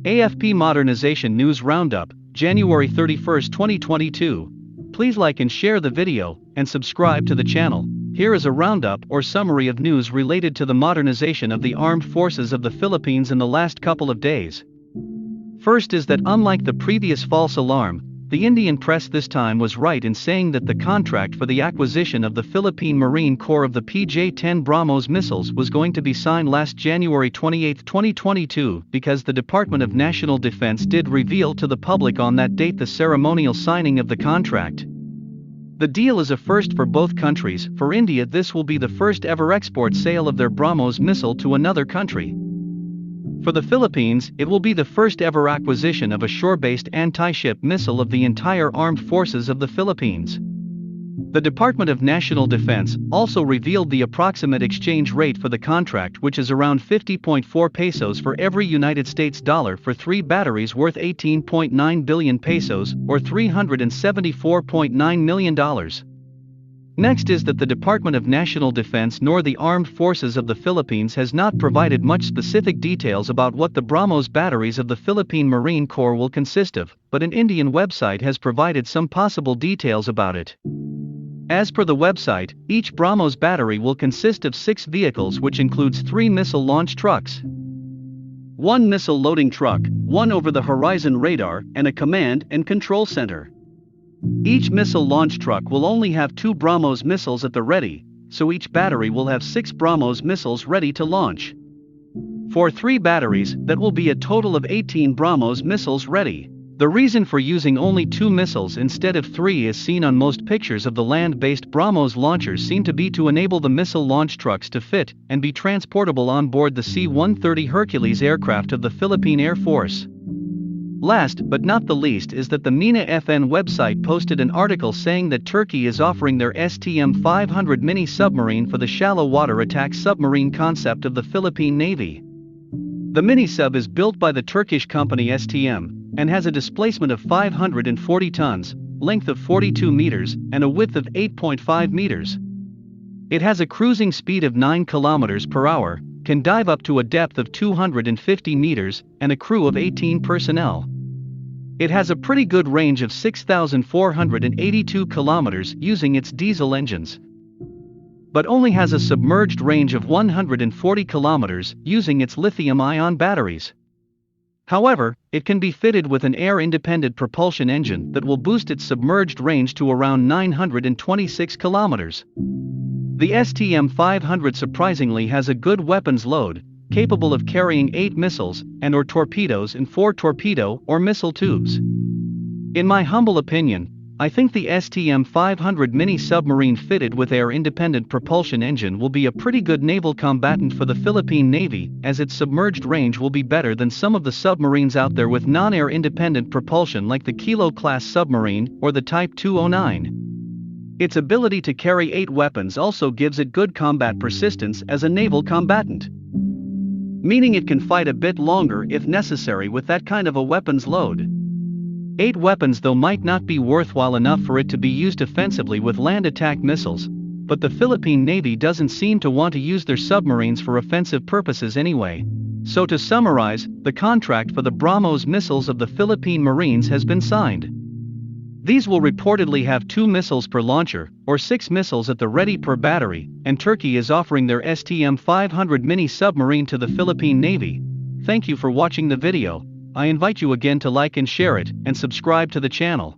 AFP Modernization News Roundup, January 31, 2022. Please like and share the video, and subscribe to the channel. Here is a roundup or summary of news related to the modernization of the armed forces of the Philippines in the last couple of days. First is that unlike the previous false alarm, the Indian press this time was right in saying that the contract for the acquisition of the Philippine Marine Corps of the PJ-10 BrahMos missiles was going to be signed last January 28, 2022, because the Department of National Defense did reveal to the public on that date the ceremonial signing of the contract. The deal is a first for both countries. For India, this will be the first ever export sale of their BrahMos missile to another country. For the Philippines, it will be the first ever acquisition of a shore-based anti-ship missile of the entire armed forces of the Philippines. The Department of National Defense also revealed the approximate exchange rate for the contract, which is around 50.4 pesos for every United States dollar for 3 batteries worth 18.9 billion pesos, or $374.9 million. Next is that the Department of National Defense nor the Armed Forces of the Philippines has not provided much specific details about what the BrahMos batteries of the Philippine Marine Corps will consist of, but an Indian website has provided some possible details about it. As per the website, each BrahMos battery will consist of 6 vehicles, which includes 3 missile launch trucks, 1 missile loading truck, 1 over-the-horizon radar, and a command and control center. Each missile launch truck will only have 2 BrahMos missiles at the ready, so each battery will have 6 BrahMos missiles ready to launch. For 3 batteries, that will be a total of 18 BrahMos missiles ready. The reason for using only 2 missiles instead of 3 as seen on most pictures of the land-based BrahMos launchers seem to be to enable the missile launch trucks to fit and be transportable on board the C-130 Hercules aircraft of the Philippine Air Force. Last but not the least is that the MENA FN website posted an article saying that Turkey is offering their STM500 Mini Submarine for the shallow water attack submarine concept of the Philippine Navy. The mini-sub is built by the Turkish company STM, and has a displacement of 540 tons, length of 42 meters, and a width of 8.5 meters. It has a cruising speed of 9 kilometers per hour, can dive up to a depth of 250 meters, and a crew of 18 personnel. It has a pretty good range of 6,482 kilometers using its diesel engines, but only has a submerged range of 140 kilometers using its lithium-ion batteries. However, it can be fitted with an air-independent propulsion engine that will boost its submerged range to around 926 kilometers. The STM500 surprisingly has a good weapons load, capable of carrying 8 missiles and/or torpedoes in 4 torpedo or missile tubes. In my humble opinion, I think the STM500 Mini Submarine fitted with air-independent propulsion engine will be a pretty good naval combatant for the Philippine Navy, as its submerged range will be better than some of the submarines out there with non-air independent propulsion like the Kilo-class submarine or the Type 209. Its ability to carry 8 weapons also gives it good combat persistence as a naval combatant, meaning it can fight a bit longer if necessary with that kind of a weapons load. 8 weapons though might not be worthwhile enough for it to be used offensively with land attack missiles, but the Philippine Navy doesn't seem to want to use their submarines for offensive purposes anyway. So to summarize, the contract for the BrahMos missiles of the Philippine Marines has been signed. These will reportedly have 2 missiles per launcher, or 6 missiles at the ready per battery, and Turkey is offering their STM500 Mini Submarine to the Philippine Navy. Thank you for watching the video. I invite you again to like and share it, and subscribe to the channel.